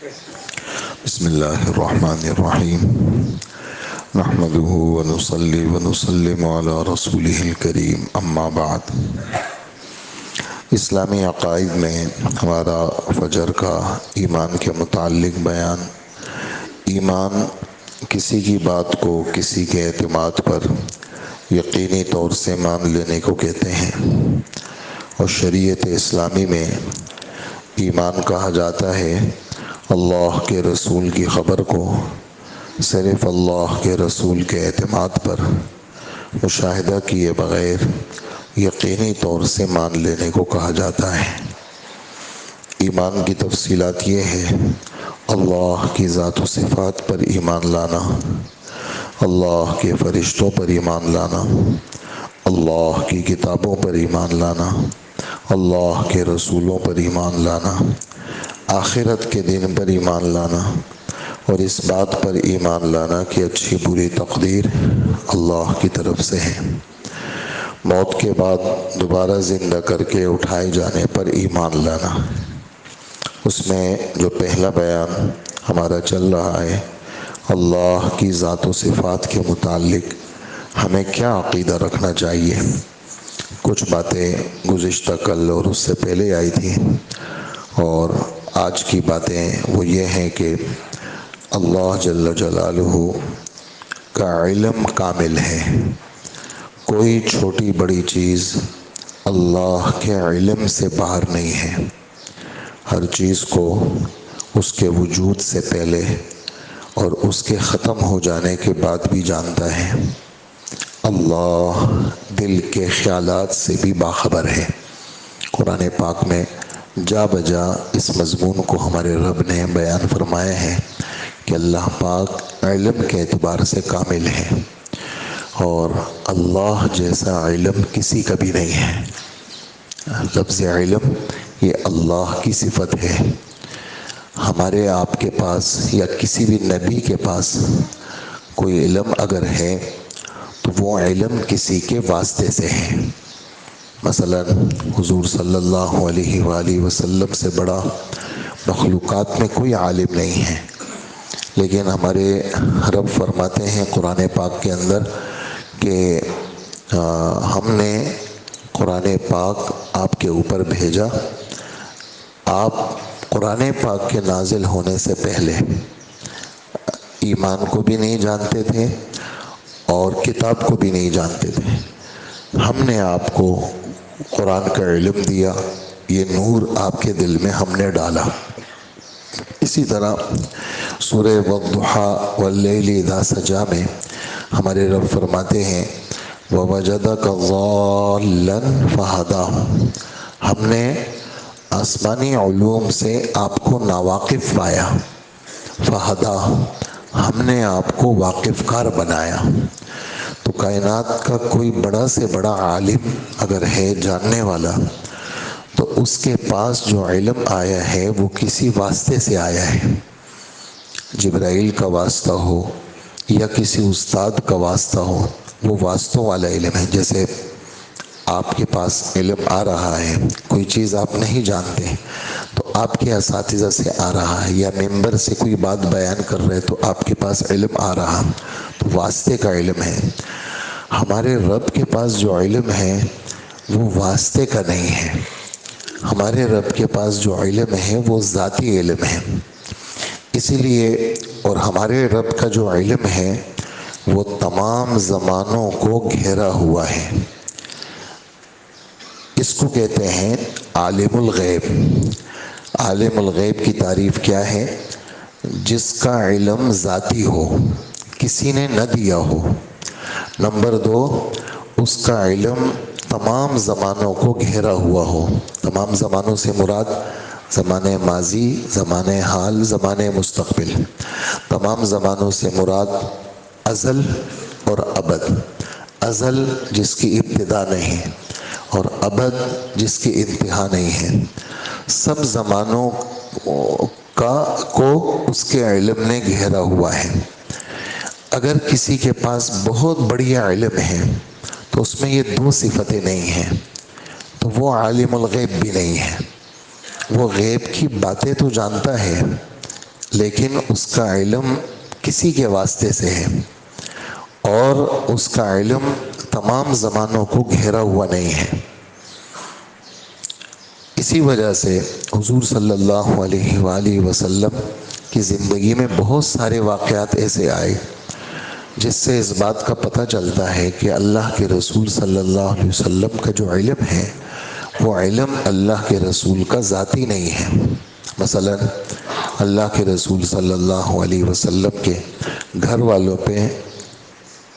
بسم اللہ الرحمن الرحیم نحمده ونصلی ونسلم علی رسولہ الکریم اما بعد۔ اسلامی عقائد میں ہمارا فجر کا ایمان کے متعلق بیان، ایمان کسی کی بات کو کسی کے اعتماد پر یقینی طور سے مان لینے کو کہتے ہیں، اور شریعت اسلامی میں ایمان کہا جاتا ہے اللہ کے رسول کی خبر کو صرف اللہ کے رسول کے اعتماد پر مشاہدہ کیے بغیر یقینی طور سے مان لینے کو کہا جاتا ہے۔ ایمان کی تفصیلات یہ ہے: اللہ کی ذات و صفات پر ایمان لانا، اللہ کے فرشتوں پر ایمان لانا، اللہ کی کتابوں پر ایمان لانا، اللہ کے رسولوں پر ایمان لانا، آخرت کے دن پر ایمان لانا، اور اس بات پر ایمان لانا کہ اچھی بری تقدیر اللہ کی طرف سے ہے۔ موت کے بعد دوبارہ زندہ کر کے اٹھائے جانے پر ایمان لانا۔ اس میں جو پہلا بیان ہمارا چل رہا ہے، اللہ کی ذات و صفات کے متعلق ہمیں کیا عقیدہ رکھنا چاہیے۔ کچھ باتیں گزشتہ کل اور اس سے پہلے آئی تھیں، اور آج کی باتیں وہ یہ ہیں کہ اللہ جل جلالہ کا علم کامل ہے۔ کوئی چھوٹی بڑی چیز اللہ کے علم سے باہر نہیں ہے۔ ہر چیز کو اس کے وجود سے پہلے اور اس کے ختم ہو جانے کے بعد بھی جانتا ہے۔ اللہ دل کے خیالات سے بھی باخبر ہے۔ قرآن پاک میں جا بجا اس مضمون کو ہمارے رب نے بیان فرمایا ہے کہ اللہ پاک علم کے اعتبار سے کامل ہے، اور اللہ جیسا علم کسی کا بھی نہیں ہے۔ لفظ علم یہ اللہ کی صفت ہے۔ ہمارے آپ کے پاس یا کسی بھی نبی کے پاس کوئی علم اگر ہے تو وہ علم کسی کے واسطے سے ہے۔ مثلا حضور صلی اللہ علیہ وآلہ وسلم سے بڑا مخلوقات میں کوئی عالم نہیں ہے، لیکن ہمارے رب فرماتے ہیں قرآن پاک کے اندر کہ ہم نے قرآن پاک آپ کے اوپر بھیجا، آپ قرآن پاک کے نازل ہونے سے پہلے ایمان کو بھی نہیں جانتے تھے اور کتاب کو بھی نہیں جانتے تھے۔ ہم نے آپ کو قرآن کا علم دیا، یہ نور آپ کے دل میں ہم نے ڈالا۔ اسی طرح سورہ والضحیٰ واللیل اذا سجی میں ہمارے رب فرماتے ہیں وَوَجَدَكَ ضَالًّا فَهَدَىٰ، ہم نے آسمانی علوم سے آپ کو ناواقف پایا، فَهَدَىٰ، ہم نے آپ کو واقف کار بنایا۔ تو کائنات کا کوئی بڑا سے بڑا عالم اگر ہے، جاننے والا، تو اس کے پاس جو علم آیا ہے وہ کسی واسطے سے آیا ہے۔ جبرائیل کا واسطہ ہو یا کسی استاد کا واسطہ ہو، وہ واسطوں والا علم ہے۔ جیسے آپ کے پاس علم آ رہا ہے، کوئی چیز آپ نہیں جانتے تو آپ کے اساتذہ سے آ رہا ہے، یا ممبر سے کوئی بات بیان کر رہے تو آپ کے پاس علم آ رہا، تو واسطے کا علم ہے۔ ہمارے رب کے پاس جو علم ہے وہ واسطے کا نہیں ہے۔ ہمارے رب کے پاس جو علم ہے وہ ذاتی علم ہے۔ اسی لیے اور ہمارے رب کا جو علم ہے وہ تمام زمانوں کو گھیرا ہوا ہے۔ اس کو کہتے ہیں عالم الغیب۔ عالم الغیب کی تعریف کیا ہے؟ جس کا علم ذاتی ہو، کسی نے نہ دیا ہو۔ نمبر دو، اس کا علم تمام زمانوں کو گھیرا ہوا ہو۔ تمام زمانوں سے مراد زمانے ماضی، زمانے حال، زمانے مستقبل۔ تمام زمانوں سے مراد ازل اور ابد۔ ازل جس کی ابتدا نہیں اور ابد جس کی انتہا نہیں ہے۔ سب زمانوں کو اس کے علم نے گھیرا ہوا ہے۔ اگر کسی کے پاس بہت بڑیا علم ہے تو اس میں یہ دو صفتیں نہیں ہیں، تو وہ عالم الغیب بھی نہیں ہے۔ وہ غیب کی باتیں تو جانتا ہے لیکن اس کا علم کسی کے واسطے سے ہے، اور اس کا علم تمام زمانوں کو گھیرا ہوا نہیں ہے۔ اسی وجہ سے حضور صلی اللہ علیہ وآلہ وسلم کی زندگی میں بہت سارے واقعات ایسے آئے جس سے اس بات کا پتہ چلتا ہے کہ اللہ کے رسول صلی اللہ علیہ وسلم کا جو علم ہے وہ علم اللہ کے رسول کا ذاتی نہیں ہے۔ مثلا اللہ کے رسول صلی اللہ علیہ وسلم کے گھر والوں پہ،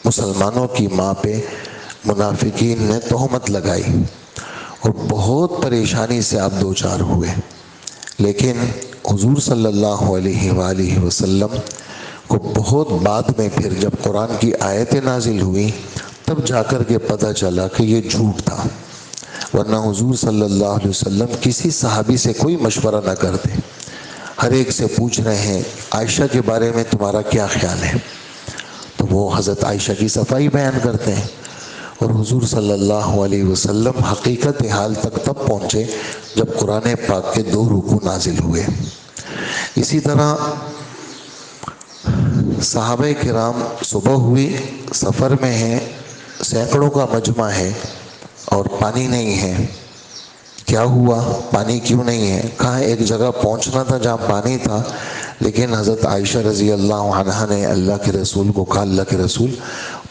مسلمانوں کی ماں پہ منافقین نے تہمت لگائی اور بہت پریشانی سے آپ دوچار ہوئے، لیکن حضور صلی اللہ علیہ وآلہ وسلم کو بہت بعد میں پھر جب قرآن کی آیتیں نازل ہوئی تب جا کر کے پتہ چلا کہ یہ جھوٹ تھا، ورنہ حضور صلی اللہ علیہ وسلم کسی صحابی سے کوئی مشورہ نہ کرتے، ہر ایک سے پوچھ رہے ہیں عائشہ کے بارے میں تمہارا کیا خیال ہے، تو وہ حضرت عائشہ کی صفائی بیان کرتے ہیں، اور حضور صلی اللہ علیہ وسلم حقیقت حال تک تب پہنچے جب قرآن پاک کے 2 رکوع نازل ہوئے۔ اسی طرح صحابہ کرام صبح ہوئی، سفر میں ہیں، سینکڑوں کا مجمع ہے اور پانی نہیں ہے، کیا ہوا، پانی کیوں نہیں ہے؟ کہاں ایک جگہ پہنچنا تھا جہاں پانی تھا، لیکن حضرت عائشہ رضی اللہ عنہا نے اللہ کے رسول کو کہا، اللہ کے رسول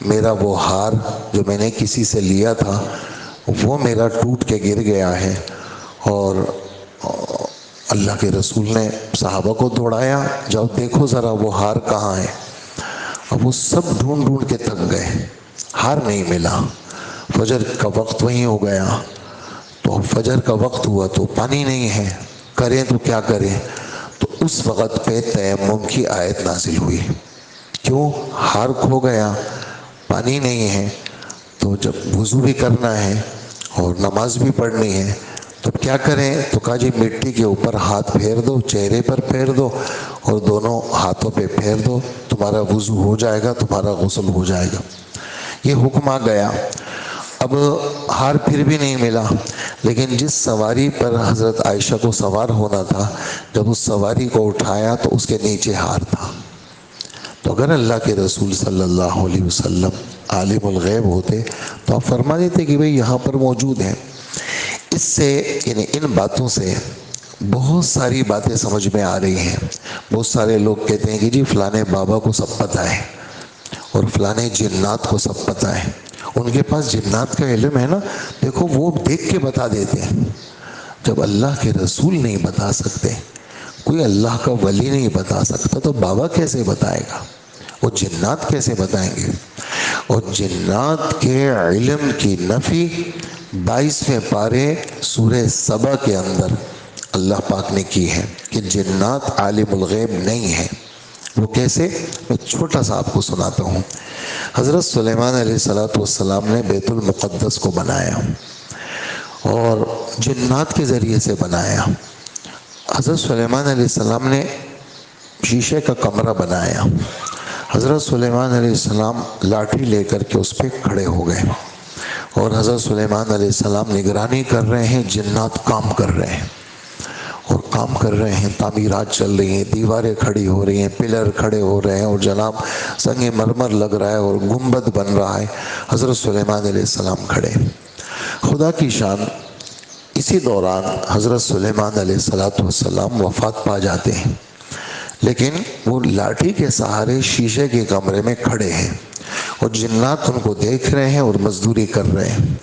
میرا وہ ہار جو میں نے کسی سے لیا تھا وہ میرا ٹوٹ کے گر گیا ہے، اور اللہ کے رسول نے صحابہ کو دوڑایا، جاؤ دیکھو ذرا وہ ہار کہاں ہے۔ اب وہ سب ڈھونڈ ڈھونڈ کے تھک گئے، ہار نہیں ملا، فجر کا وقت وہیں ہو گیا، تو فجر کا وقت ہوا تو پانی نہیں ہے، کریں تو کیا کریں؟ تو اس وقت پہ تیمم کی آیت نازل ہوئی، کیوں؟ ہار کھو گیا، پانی نہیں ہے، تو جب وضو بھی کرنا ہے اور نماز بھی پڑھنی ہے تو کیا کریں؟ تو کہا جی مٹی کے اوپر ہاتھ پھیر دو، چہرے پر پھیر دو اور دونوں ہاتھوں پہ پھیر دو، تمہارا وضو ہو جائے گا، تمہارا غسل ہو جائے گا۔ یہ حکم آ گیا۔ اب ہار پھر بھی نہیں ملا، لیکن جس سواری پر حضرت عائشہ کو سوار ہونا تھا جب اس سواری کو اٹھایا تو اس کے نیچے ہار تھا۔ تو اگر اللہ کے رسول صلی اللہ علیہ وسلم عالم الغیب ہوتے تو آپ فرما دیتے کہ بھئی یہاں پر موجود ہیں۔ اس سے یعنی ان باتوں سے بہت ساری باتیں سمجھ میں آ رہی ہیں۔ بہت سارے لوگ کہتے ہیں کہ جی فلانے بابا کو سب پتہ ہے اور فلانے جنات کو سب پتہ ہے، ان کے پاس جنات کا علم ہے نا، دیکھو وہ دیکھ کے بتا دیتے ہیں۔ جب اللہ کے رسول نہیں بتا سکتے، کوئی اللہ کا ولی نہیں بتا سکتا تو بابا کیسے بتائے گا؟ وہ جنات کیسے بتائیں گے؟ اور جنات کے علم کی نفی 22ویں پارے سورہ سبا کے اندر اللہ پاک نے کی ہے کہ جنات عالم الغیب نہیں ہے۔ وہ کیسے؟ میں چھوٹا سا آپ کو سناتا ہوں۔ حضرت سلیمان علیہ السلام نے بیت المقدس کو بنایا اور جنات کے ذریعے سے بنایا۔ حضرت سلیمان علیہ السلام نے شیشے کا کمرہ بنایا، حضرت سلیمان علیہ السلام لاٹھی لے کر کے اس پہ کھڑے ہو گئے اور حضرت سلیمان علیہ السلام نگرانی کر رہے ہیں، جنات کام کر رہے ہیں اور کام کر رہے ہیں، تعمیرات چل رہی ہیں، دیواریں کھڑی ہو رہی ہیں، پلر کھڑے ہو رہے ہیں اور جناب سنگ مرمر لگ رہا ہے اور گنبد بن رہا ہے، حضرت سلیمان علیہ السلام کھڑے۔ خدا کی شان، اسی دوران حضرت سلیمان علیہ السلام وفات پا جاتے ہیں، لیکن وہ لاٹھی کے سہارے شیشے کے کمرے میں کھڑے ہیں اور جنات ان کو دیکھ رہے ہیں اور مزدوری کر رہے ہیں۔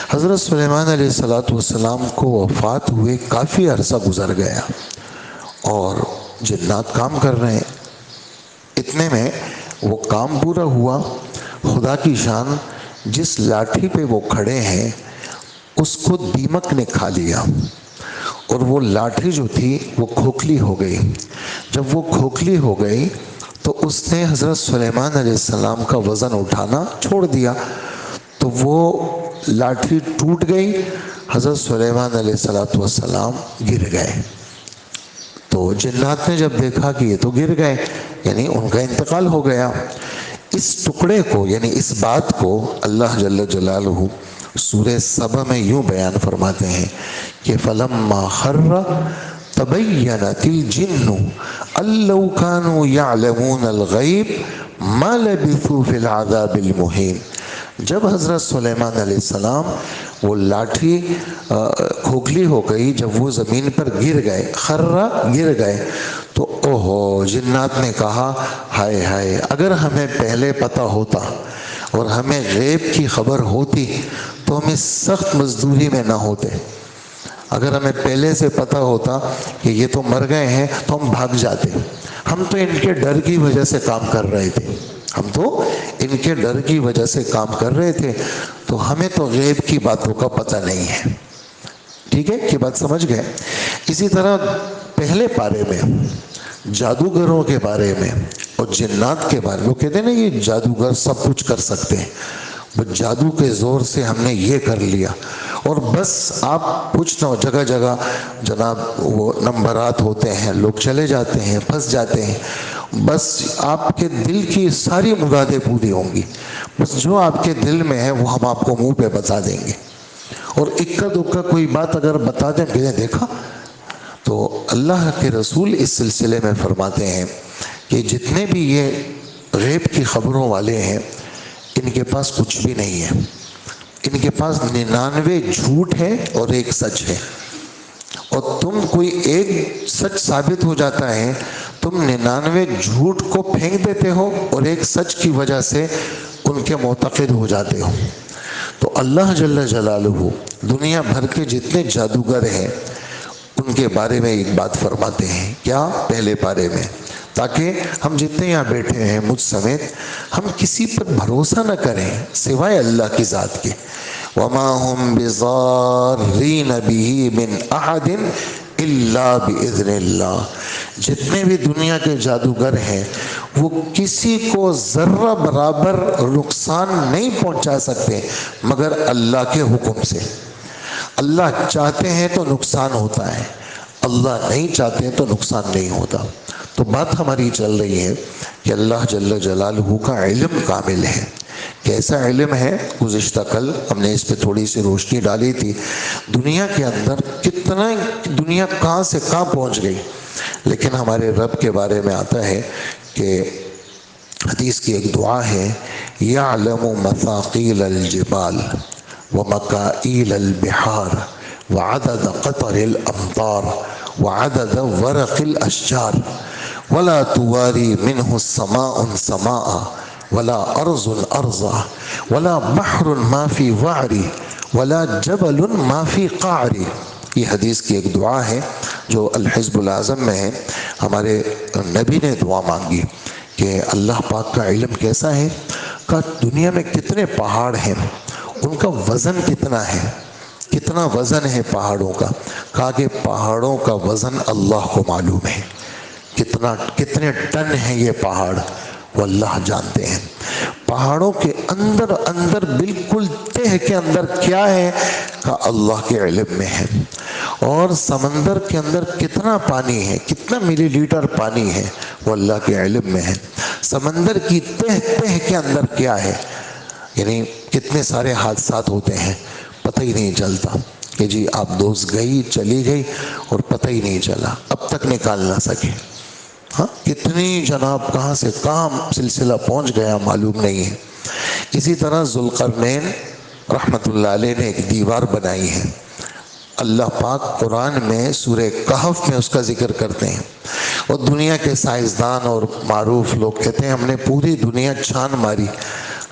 حضرت سلیمان علیہ السلام کو وفات ہوئے کافی عرصہ گزر گیا اور جنات کام کر رہے ہیں۔ اتنے میں وہ کام پورا ہوا، خدا کی شان جس لاٹھی پہ وہ کھڑے ہیں اس کو دیمک نے کھا لیا اور وہ لاٹھی جو تھی وہ کھوکھلی ہو گئی۔ جب وہ کھوکھلی ہو گئی تو اس نے حضرت سلیمان علیہ السلام کا وزن اٹھانا چھوڑ دیا، تو وہ لاٹھی ٹوٹ گئی، حضرت سلیمان علیہ السلام گر گئے۔ تو جنات نے جب دیکھا کہ یہ تو گر گئے، یعنی ان کا انتقال ہو گیا، اس ٹکڑے کو یعنی اس بات کو اللہ جل جلالہ سورہ سبا میں یوں بیان فرماتے ہیں کہ فَلَمَّا خَرَّ تبینت الجن ان لو کانوا یعلمون الغیب ما لبثوا فی العذاب المہین۔ جب حضرت سلیمان علیہ السلام وہ لاٹھی کھوکھلی ہو گئی، جب وہ زمین پر گر گئے، خرہ گر گئے، تو اوہو جنات نے کہا ہائے ہائے، اگر ہمیں پہلے پتہ ہوتا اور ہمیں غیب کی خبر ہوتی تو ہم اس سخت مزدوری میں نہ ہوتے۔ اگر ہمیں پہلے سے پتہ ہوتا کہ یہ تو مر گئے ہیں تو ہم بھاگ جاتے۔ ہم تو ان کے ڈر کی وجہ سے کام کر رہے تھے، ہم تو ان کے ڈر کی وجہ سے کام کر رہے تھے، تو ہمیں تو غیب کی باتوں کا پتہ نہیں ہے۔ ٹھیک ہے یہ بات سمجھ گئے؟ اسی طرح پہلے پارے میں جادوگروں کے بارے میں اور جنات کے بارے میں وہ کہتے ہیں نا یہ جادوگر سب کچھ کر سکتے ہیں، وہ جادو کے زور سے ہم نے یہ کر لیا، اور بس آپ پوچھنا ہو جگہ جگہ جناب وہ نمبرات ہوتے ہیں، لوگ چلے جاتے ہیں، پھنس جاتے ہیں، بس آپ کے دل کی ساری مرادیں پوری ہوں گی، بس جو آپ کے دل میں ہے وہ ہم آپ کو منہ پہ بتا دیں گے، اور اکا دکا کوئی بات اگر بتا دیں کہ دیکھا۔ تو اللہ کے رسول اس سلسلے میں فرماتے ہیں کہ جتنے بھی یہ غیب کی خبروں والے ہیں ان کے پاس کچھ بھی نہیں ہے، ان کے پاس 99 جھوٹ ہے اور ایک سچ ہے، اور تم کوئی ایک سچ ثابت ہو جاتا ہے، تم 99 جھوٹ کو پھینک دیتے ہو اور ایک سچ کی وجہ سے ان کے معتقد ہو جاتے ہو۔ تو اللہ جل جلالہ دنیا بھر کے جتنے جادوگر ہیں ان کے بارے میں ایک بات فرماتے ہیں، کیا؟ پہلے پارے میں، تاکہ ہم جتنے یہاں بیٹھے ہیں مجھ سمیت ہم کسی پر بھروسہ نہ کریں سوائے اللہ کی ذات کے۔ وَمَا هُمْ بِضَارِّينَ بِهِ مِنْ أَحَدٍ إِلَّا بِإِذْنِ اللَّهِ۔ جتنے بھی دنیا کے جادوگر ہیں وہ کسی کو ذرہ برابر نقصان نہیں پہنچا سکتے مگر اللہ کے حکم سے۔ اللہ چاہتے ہیں تو نقصان ہوتا ہے، اللہ نہیں چاہتے ہیں تو نقصان نہیں ہوتا۔ تو بات ہماری چل رہی ہے کہ اللہ جل جلالہ کا علم کامل ہے۔ کیسا علم ہے؟ گزشتہ کل ہم نے اس پہ تھوڑی سی روشنی ڈالی تھی، دنیا کے اندر کتنا دنیا کہاں سے کہاں پہنچ گئی، لیکن ہمارے رب کے بارے میں آتا ہے کہ حدیث کی ایک دعا ہے، یعلم مثاقیل الجبال ومکائیل البحار وعدد قطر الامطار وعدد ورق الاشجار ولا تواری منہ السماء سماء ولا ارض ارضا ولا بحر ما فی وعری ولا جبل ما فی قعری۔ یہ حدیث کی ایک دعا ہے جو الحزب الاعظم میں ہے، ہمارے نبی نے دعا مانگی کہ اللہ پاک کا علم کیسا ہے، کہ دنیا میں کتنے پہاڑ ہیں، ان کا وزن کتنا ہے، کتنا وزن ہے پہاڑوں کا، کہا کہ پہاڑوں کا وزن اللہ کو معلوم ہے، کتنے ٹن ہیں یہ پہاڑ وہ اللہ جانتے ہیں۔ پہاڑوں کے اندر اندر بالکل تہ کے اندر کیا ہے کہ اللہ کے علم میں ہے، اور سمندر کے اندر کتنا پانی ہے، کتنا ملی لیٹر پانی ہے وہ اللہ کے علم میں ہے۔ سمندر کی تہ کے اندر کیا ہے، یعنی کتنے سارے حادثات ہوتے ہیں پتہ ہی نہیں چلتا کہ جی آپ دوست گئی چلی گئی اور پتہ ہی نہیں چلا، اب تک نکال نہ سکے، ہاں کتنی جناب کہاں سے کہاں سلسلہ پہنچ گیا معلوم نہیں ہے۔ اسی طرح ذوالقرنین رحمۃ اللہ علیہ نے ایک دیوار بنائی ہے، اللہ پاک قرآن میں سورہ کہف میں اس کا ذکر کرتے ہیں، اور دنیا کے سائنسدان اور معروف لوگ کہتے ہیں ہم نے پوری دنیا چھان ماری،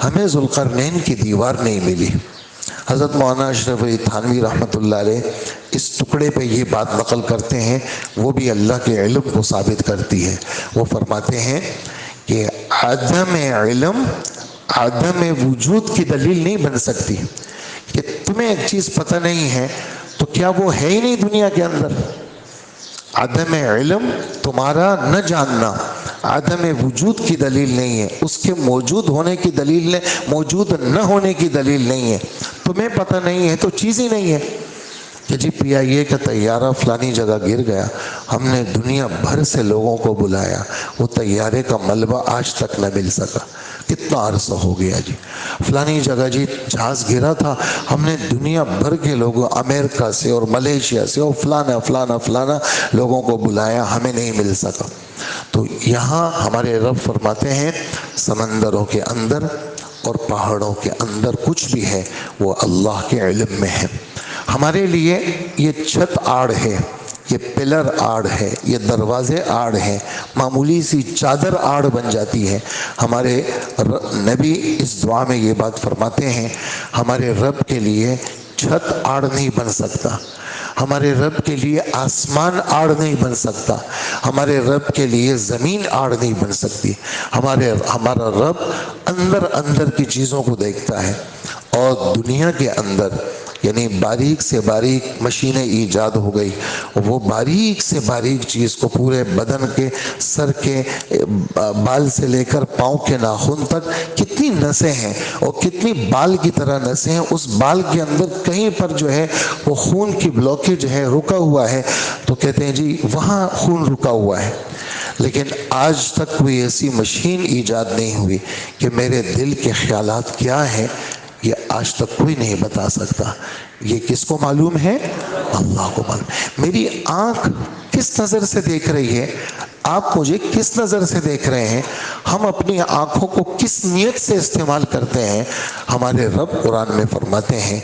ہمیں ذوالقرنین کی دیوار نہیں ملی۔ حضرت مولانا اشرف علی تھانوی رحمۃ اللہ علیہ اس ٹکڑے پہ یہ بات نقل کرتے ہیں، وہ بھی اللہ کے علم کو ثابت کرتی ہے۔ وہ فرماتے ہیں کہ عدم علم عدم وجود کی دلیل نہیں بن سکتی، کہ تمہیں ایک چیز پتہ نہیں ہے تو کیا وہ ہے ہی نہیں دنیا کے اندر؟ عدم علم تمہارا نہ جاننا عدم وجود کی دلیل نہیں ہے، اس کے موجود ہونے کی دلیل نہیں، موجود نہ ہونے کی دلیل نہیں ہے۔ تمہیں پتہ نہیں ہے تو چیز ہی نہیں ہے، کہ جی PIA کا طیارہ فلانی جگہ گر گیا، ہم نے دنیا بھر سے لوگوں کو بلایا، وہ طیارے کا ملبہ آج تک نہ مل سکا۔ کتنا عرصہ ہو گیا جی، فلانی جگہ جی جہاز گرا تھا، ہم نے دنیا بھر کے لوگوں، امریکہ سے اور ملیشیا سے اور فلانا فلانا فلانا لوگوں کو بلایا، ہمیں نہیں مل سکا۔ تو یہاں ہمارے رب فرماتے ہیں سمندروں کے اندر اور پہاڑوں کے اندر کچھ بھی ہے وہ اللہ کے علم میں ہے۔ ہمارے لیے یہ چھت آڑ ہے، یہ پلر آڑ ہے، یہ دروازے آڑ ہیں، معمولی سی چادر آڑ بن جاتی ہے۔ ہمارے نبی اس دعا میں یہ بات فرماتے ہیں، ہمارے رب کے لیے چھت آڑ نہیں بن سکتا، ہمارے رب کے لیے آسمان آڑ نہیں بن سکتا، ہمارے رب کے لیے زمین آڑ نہیں بن سکتی۔ ہمارا رب اندر اندر کی چیزوں کو دیکھتا ہے، اور دنیا کے اندر یعنی باریک سے باریک مشینیں ایجاد ہو گئی، وہ باریک سے باریک چیز کو پورے بدن کے سر کے بال سے لے کر پاؤں کے ناخن تک کتنی نسیں ہیں اور کتنی بال کی طرح نسیں ہیں، اس بال کے اندر کہیں پر جو ہے وہ خون کی بلاکیج ہے، رکا ہوا ہے، تو کہتے ہیں جی وہاں خون رکا ہوا ہے۔ لیکن آج تک کوئی ایسی مشین ایجاد نہیں ہوئی کہ میرے دل کے خیالات کیا ہیں، یہ آج تک کوئی نہیں بتا سکتا۔ یہ کس کو معلوم ہے؟ اللہ کو معلوم۔ میری آنکھ کس نظر سے دیکھ رہی ہے، آپ مجھے کس نظر سے دیکھ رہے ہیں، ہم اپنی آنکھوں کو کس نیت سے استعمال کرتے ہیں، ہمارے رب قرآن میں فرماتے ہیں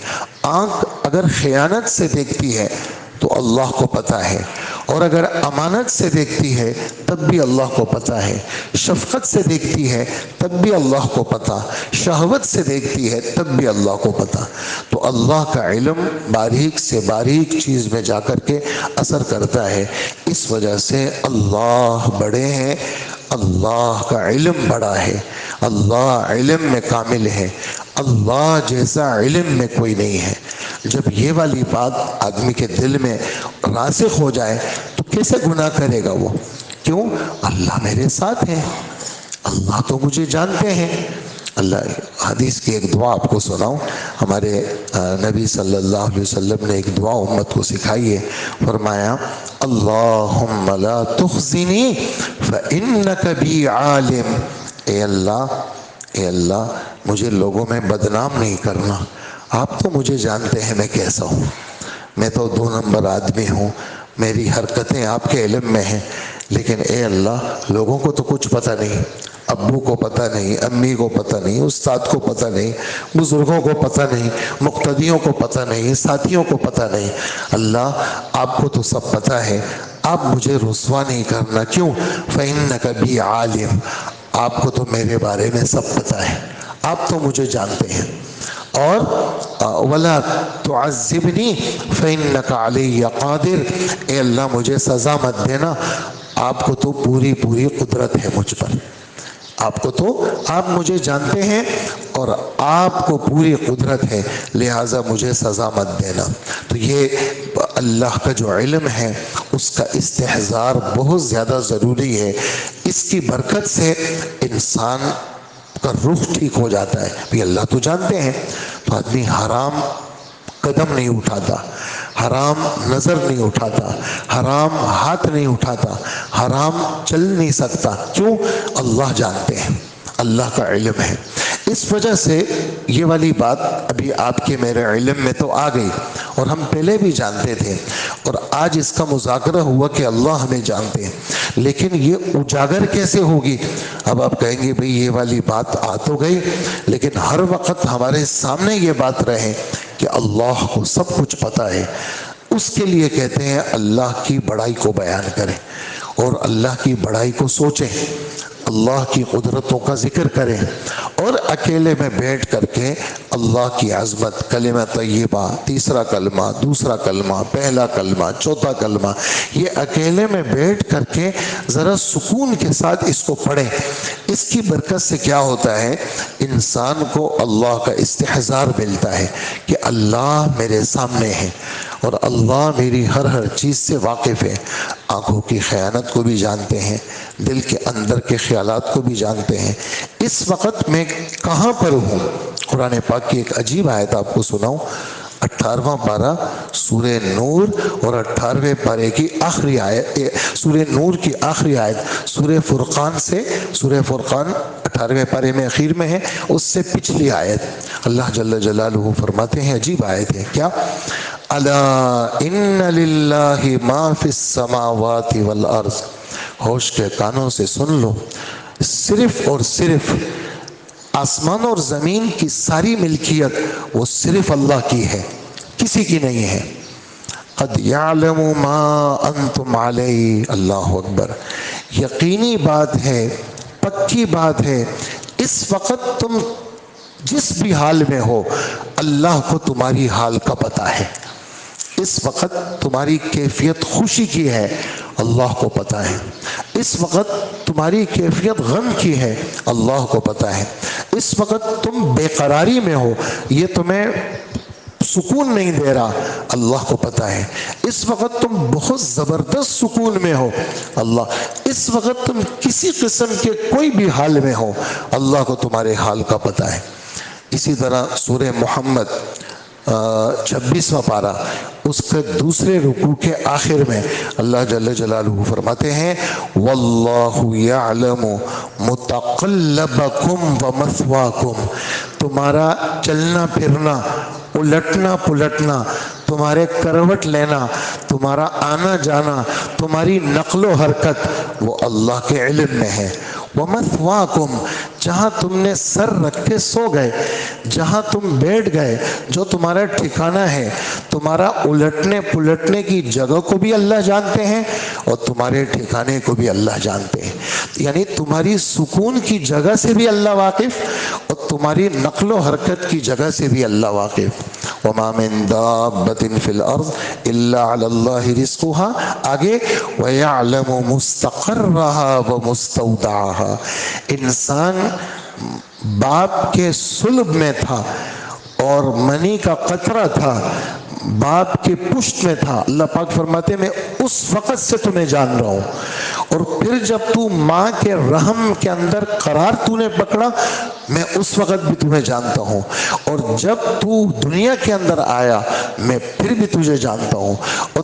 آنکھ اگر خیانت سے دیکھتی ہے تو اللہ کو پتہ ہے، اور اگر امانت سے دیکھتی ہے تب بھی اللہ کو پتہ ہے، شفقت سے دیکھتی ہے تب بھی اللہ کو پتہ، شہوت سے دیکھتی ہے تب بھی اللہ کو پتہ۔ تو اللہ کا علم باریک سے باریک چیز میں جا کر کے اثر کرتا ہے۔ اس وجہ سے اللہ بڑے ہیں، اللہ کا علم بڑا ہے، اللہ علم میں کامل ہے، اللہ جیسا علم میں کوئی نہیں ہے۔ جب یہ والی بات آدمی کے دل میں راسخ ہو جائے تو کیسے گناہ کرے گا وہ؟ کیوں؟ اللہ میرے ساتھ ہے، اللہ تو مجھے جانتے ہیں۔ اللہ حدیث کی ایک دعا آپ کو سناؤں، ہمارے نبی صلی اللہ علیہ وسلم نے ایک دعا امت کو سکھائی ہے، فرمایا اللہم لا تخزنی فإنک بی عالم۔ اے اللہ مجھے لوگوں میں بدنام نہیں کرنا، آپ تو مجھے جانتے ہیں میں کیسا ہوں، میں تو 2 نمبر آدمی ہوں، میری حرکتیں آپ کے علم میں ہیں، لیکن اے اللہ لوگوں کو تو کچھ پتہ نہیں، ابو کو پتہ نہیں، امی کو پتہ نہیں، استاد کو پتہ نہیں، بزرگوں کو پتہ نہیں، مقتدیوں کو پتہ نہیں، ساتھیوں کو پتہ نہیں، اللہ آپ کو تو سب پتہ ہے، آپ مجھے رسوا نہیں کرنا۔ کیوں؟ فَإِنَّكَ بِي عَالِمٌ، آپ کو تو میرے بارے میں سب پتہ ہے، آپ تو مجھے جانتے ہیں۔ اور وَلَا تُعَذِّبْنِي فَإِنَّكَ عَلَيَّ قَادِرٌ، اے اللہ مجھے سزا مت دینا، آپ کو تو پوری قدرت ہے مجھ پر، آپ کو تو آپ مجھے جانتے ہیں اور آپ کو پوری قدرت ہے، لہٰذا مجھے سزا مت دینا۔ تو یہ اللہ کا جو علم ہے اس کا استحضار بہت زیادہ ضروری ہے، اس کی برکت سے انسان کا رخ ٹھیک ہو جاتا ہے۔ بھی اللہ تو جانتے ہیں تو آدمی حرام قدم نہیں اٹھاتا، حرام نظر نہیں اٹھاتا، حرام ہاتھ نہیں اٹھاتا، حرام چل نہیں سکتا۔ کیوں؟ اللہ جانتے ہیں، اللہ کا علم ہے۔ اس وجہ سے یہ والی بات ابھی آپ کے میرے علم میں تو آ گئی، اور ہم پہلے بھی جانتے تھے، اور آج اس کا مذاکرہ ہوا کہ اللہ ہمیں جانتے ہیں، لیکن یہ اجاگر کیسے ہوگی؟ اب آپ کہیں گے بھئی یہ والی بات آ تو گئی، لیکن ہر وقت ہمارے سامنے یہ بات رہے کہ اللہ کو سب کچھ پتہ ہے۔ اس کے لیے کہتے ہیں اللہ کی بڑائی کو بیان کریں اور اللہ کی بڑائی کو سوچیں، اللہ کی قدرتوں کا ذکر کریں، اور اکیلے میں بیٹھ کر کے اللہ کی عظمت، کلمہ طیبہ، تیسرا کلمہ، دوسرا کلمہ، پہلا کلمہ، چوتھا کلمہ، یہ اکیلے میں بیٹھ کر کے ذرا سکون کے ساتھ اس کو پڑھیں۔ اس کی برکت سے کیا ہوتا ہے؟ انسان کو اللہ کا استحضار ملتا ہے کہ اللہ میرے سامنے ہے اور اللہ میری ہر چیز سے واقف ہے، آنکھوں کی خیانت کو بھی جانتے ہیں، دل کے اندر کے خیالات کو بھی جانتے ہیں۔ اس وقت میں کہاں پر ہوں؟ قرآن پاک کی ایک عجیب آیت آپ کو سناؤں، 18واں پارہ سورہ نور اور 18ویں پارے کی آخری آیت، سورہ نور کی آخری آیت سورہ فرقان سے، سورہ فرقان 18ویں پارے میں اخیر میں ہے، اس سے پچھلی آیت اللہ جل جلالہ فرماتے ہیں، عجیب آیت ہے، کیا؟ الا ان للہ ما فی السماوات والارض، ہوش کے کانوں سے سن لو، صرف اور صرف آسمان اور زمین کی ساری ملکیت وہ صرف اللہ کی ہے، کسی کی نہیں ہے۔ قد یعلم ما انتم علیہ، اللہ اکبر، یقینی بات ہے، پکی بات ہے، اس وقت تم جس بھی حال میں ہو اللہ کو تمہاری حال کا پتہ ہے، اس وقت تمہاری کیفیت خوشی کی ہے اللہ کو پتہ ہے، اس وقت تمہاری کیفیت غم کی ہے اللہ کو پتہ ہے، اس وقت تم بے قراری میں ہو، یہ تمہیں سکون نہیں دے رہا اللہ کو پتہ ہے، اس وقت تم بہت زبردست سکون میں ہو اللہ، اس وقت تم کسی قسم کے کوئی بھی حال میں ہو اللہ کو تمہارے حال کا پتہ ہے۔ اسی طرح سورہ محمد 26واں پارہ اس کے دوسرے رکوع کے آخر میں اللہ جل جلالہ فرماتے ہیں واللہ یعلم متقلبکم ومثواکم، تمہارا چلنا پھرنا، الٹنا پلٹنا، تمہارے کروٹ لینا، تمہارا آنا جانا، تمہاری نقل و حرکت وہ اللہ کے علم میں ہے۔ وَمَثْوَاكُمْ، جہاں تم نے سر رکھ کے سو گئے، جہاں تم بیٹھ گئے، جو تمہارا ٹھکانہ ہے، تمہارا الٹنے پلٹنے کی جگہ کو بھی اللہ جانتے ہیں اور تمہارے ٹھکانے کو بھی اللہ جانتے ہیں، یعنی تمہاری سکون کی جگہ سے بھی اللہ واقف اور تمہاری نقل و حرکت کی جگہ سے بھی اللہ واقف۔ وَمَا مِن دَابَّةٍ فِي الْأَرْضِ إِلَّا عَلَى اللَّهِ رِزْقُهَا، آگے وَيَعْلَمُ مُسْتَقَرَّهَا وَمُسْتَوْدَعَهَا، انسان باپ کے صلب میں تھا اور منی کا قطرہ تھا، باپ کی پشت میں تھا، اللہ پاک فرماتے ہیں میں اس وقت سے تمہیں جان رہا ہوں، اور پھر جب تو ماں کے رحم کے اندر قرار تو نے پکڑا میں اس وقت بھی تمہیں جانتا ہوں، اور جب تو دنیا کے اندر آیا میں پھر بھی تجھے جانتا ہوں، اور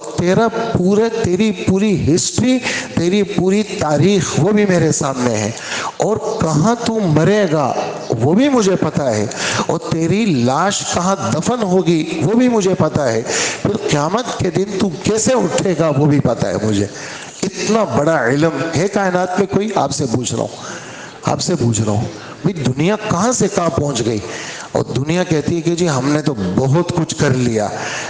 تیری پوری ہسٹری، تیری پوری تاریخ وہ بھی میرے سامنے ہے، اور کہاں تو مرے گا وہ بھی مجھے پتہ ہے، اور تیری لاش کہاں دفن ہوگی وہ بھی مجھے پتہ ہے، پھر قیامت کے دن تو کیسے اٹھے گا وہ بھی پتہ ہے مجھے۔ اتنا بڑا علم ہے کائنات میں کوئی؟ آپ سے پوچھ رہا ہوں بھئی دنیا کہاں سے کہاں پہنچ گئی، اور دنیا کہتی ہے کہ جی ہم نے تو بہت کچھ کر لیا،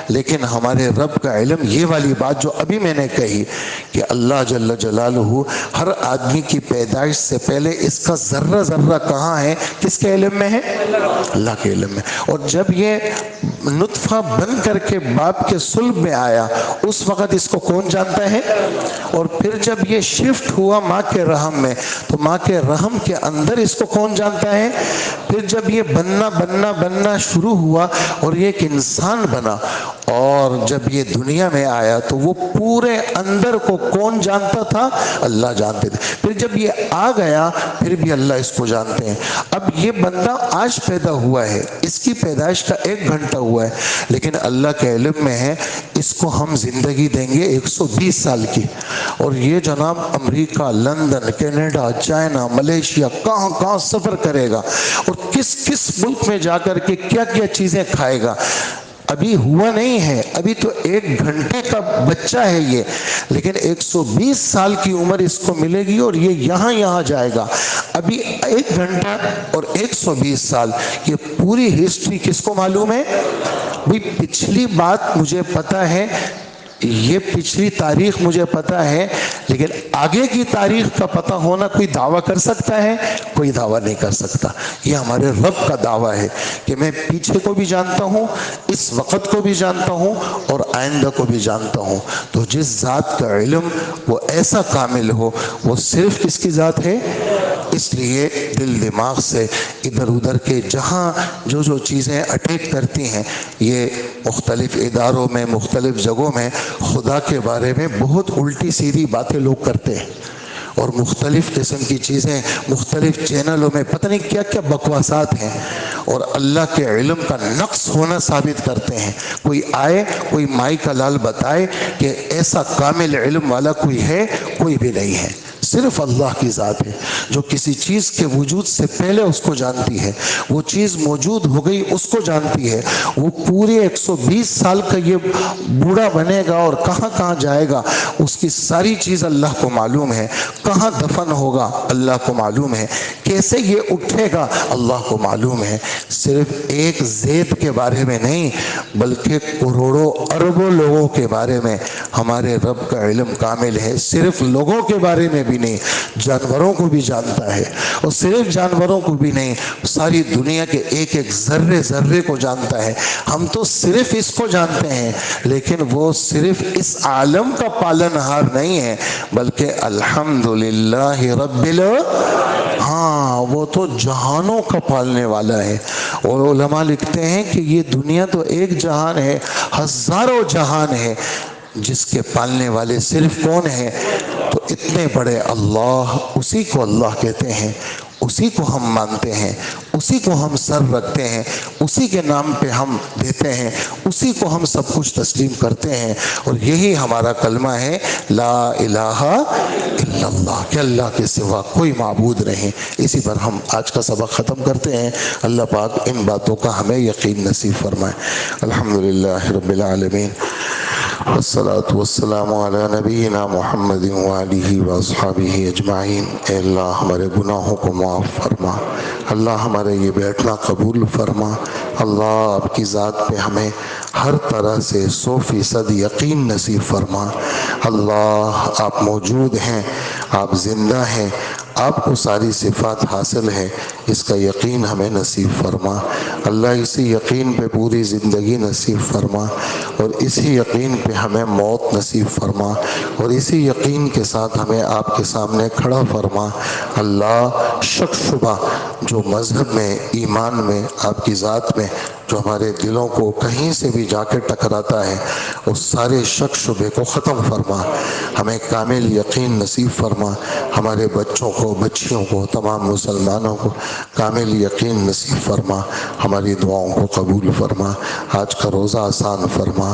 لیکن ہمارے رب کا علم، یہ والی بات جو ابھی میں نے کہی کہ اللہ جل جلالہ ہر آدمی کی پیدائش سے پہلے اس کا ذرہ ذرہ کہاں ہے، کس کے علم میں ہے؟ اللہ کے علم میں، اور جب یہ نطفہ بن کر کے باپ کے صلب میں آیا اس وقت اس کو کون جانتا ہے، اور پھر جب یہ شفٹ ہوا ماں کے رحم میں تو ماں کے رحم کے اندر اس کو کون جانتا ہے، پھر جب یہ بننا شروع ہوا اور یہ ایک انسان بنا، اور جب یہ دنیا میں آیا تو وہ پورے اندر کو کون جانتا تھا؟ اللہ جانتے تھے، پھر جب یہ آ گیا پھر بھی اللہ اس کو جانتے ہیں۔ اب یہ بندہ آج پیدا ہوا ہے، اس کی پیدائش کا 1 گھنٹہ ہوا ہے، لیکن اللہ کے علم میں ہے اس کو ہم زندگی دیں گے 120 سال کی، اور یہ جناب امریکہ، لندن، کینیڈا، چائنا، ملیشیا، کہاں کہاں سفر کرے گا، اور کس کس ملک میں جا کر کے کیا کیا چیزیں کھائے گا، ابھی ہوا نہیں ہے، ابھی تو 1 گھنٹے کا بچہ ہے یہ، لیکن 120 سال کی عمر اس کو ملے گی اور یہ یہاں جائے گا۔ ابھی 1 گھنٹہ اور 120 سال، یہ پوری ہسٹری کس کو معلوم ہے؟ بھی پچھلی بات مجھے پتہ ہے، یہ پچھلی تاریخ مجھے پتہ ہے، لیکن آگے کی تاریخ کا پتہ ہونا کوئی دعویٰ کر سکتا ہے؟ کوئی دعویٰ نہیں کر سکتا۔ یہ ہمارے رب کا دعویٰ ہے کہ میں پیچھے کو بھی جانتا ہوں، اس وقت کو بھی جانتا ہوں، اور آئندہ کو بھی جانتا ہوں۔ تو جس ذات کا علم وہ ایسا کامل ہو وہ صرف کس کی ذات ہے؟ اس لیے دل دماغ سے ادھر ادھر کے جہاں جو چیزیں اٹیک کرتی ہیں، یہ مختلف اداروں میں، مختلف جگہوں میں خدا کے بارے میں بہت الٹی سیدھی باتیں لوگ کرتے ہیں، اور مختلف قسم کی چیزیں مختلف چینلوں میں پتہ نہیں کیا کیا بکواسات ہیں، اور اللہ کے علم کا نقص ہونا ثابت کرتے ہیں۔ کوئی آئے، کوئی مائی کا لال بتائے کہ ایسا کامل علم والا کوئی ہے؟ کوئی بھی نہیں ہے، صرف اللہ کی ذات ہے جو کسی چیز کے وجود سے پہلے اس کو جانتی ہے، وہ چیز موجود ہو گئی اس کو جانتی ہے، وہ پورے 120 سال کا یہ بوڑھا بنے گا اور کہاں کہاں جائے گا اس کی ساری چیز اللہ کو معلوم ہے، کہاں دفن ہوگا اللہ کو معلوم ہے، کیسے یہ اٹھے گا اللہ کو معلوم ہے۔ صرف ایک زید کے بارے میں نہیں بلکہ کروڑوں اربوں لوگوں کے بارے میں ہمارے رب کا علم کامل ہے۔ صرف لوگوں کے بارے میں بھی نہیں، جانوروں کو بھی جانتا ہے، اور صرف جانوروں کو بھی نہیں، ساری دنیا کے ایک ایک ذرے ذرے کو جانتا ہے۔ ہم تو صرف اس کو جانتے ہیں، لیکن وہ صرف اس عالم کا پالنہار نہیں ہے بلکہ الحمدللہ رب ہاں وہ تو جہانوں کا پالنے والا ہے۔ اور علماء لکھتے ہیں کہ یہ دنیا تو ایک جہان ہے، ہزاروں جہان ہے، جس کے پالنے والے صرف کون ہیں؟ تو اتنے بڑے اللہ، اسی کو اللہ کہتے ہیں، اسی کو ہم مانتے ہیں، اسی کو ہم سر رکھتے ہیں، اسی کے نام پہ ہم دیتے ہیں، اسی کو ہم سب کچھ تسلیم کرتے ہیں، اور یہی ہمارا کلمہ ہے لا الہ الا اللہ، کہ اللہ کے سوا کوئی معبود نہیں۔ اسی پر ہم آج کا سبق ختم کرتے ہیں۔ اللہ پاک ان باتوں کا ہمیں یقین نصیب فرمائے۔ الحمدللہ رب العالمین، والصلاة والسلام علی نبینا محمد وآلہ واصحابہ اجمعین۔ اے اللہ ہمارے گناہوں کو معاف فرما، اللہ ہمارے یہ بیٹھنا قبول فرما، اللہ آپ کی ذات پہ ہمیں ہر طرح سے 100% یقین نصیب فرما۔ اللہ آپ موجود ہیں، آپ زندہ ہیں، آپ کو ساری صفات حاصل ہے، اس کا یقین ہمیں نصیب فرما۔ اللہ اسی یقین پہ پوری زندگی نصیب فرما، اور اسی یقین پہ ہمیں موت نصیب فرما، اور اسی یقین کے ساتھ ہمیں آپ کے سامنے کھڑا فرما۔ اللہ شک شبہ جو مذہب میں، ایمان میں، آپ کی ذات میں جو ہمارے دلوں کو کہیں سے بھی جا کے ٹکراتا ہے، اس سارے شک شبے کو ختم فرما، ہمیں کامل یقین نصیب فرما، ہمارے بچوں کو، بچیوں کو، تمام مسلمانوں کو کامل یقین نصیب فرما، ہماری دعاؤں کو قبول فرما۔ آج کا روزہ آسان فرما،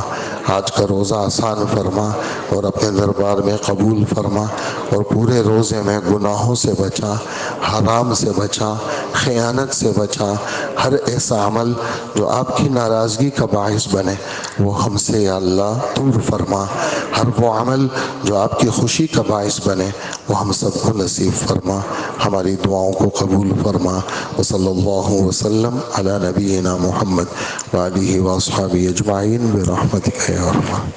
آج کا روزہ آسان فرما، اور اپنے دربار میں قبول فرما، اور پورے روزے میں گناہوں سے بچا، حرام سے بچا، خیانت سے بچا، ہر ایسا عمل جو آپ کی ناراضگی کا باعث بنے وہ ہم سے یا اللہ دور فرما، ہر وہ عمل جو آپ کی خوشی کا باعث بنے وہ ہم سب کو نصیب فرما، ہماری دعاؤں کو قبول فرما۔ وصلی اللہ وسلم علی نبینا محمد وآلہ واصحابہ اجمعین برحمتک یا ارحم۔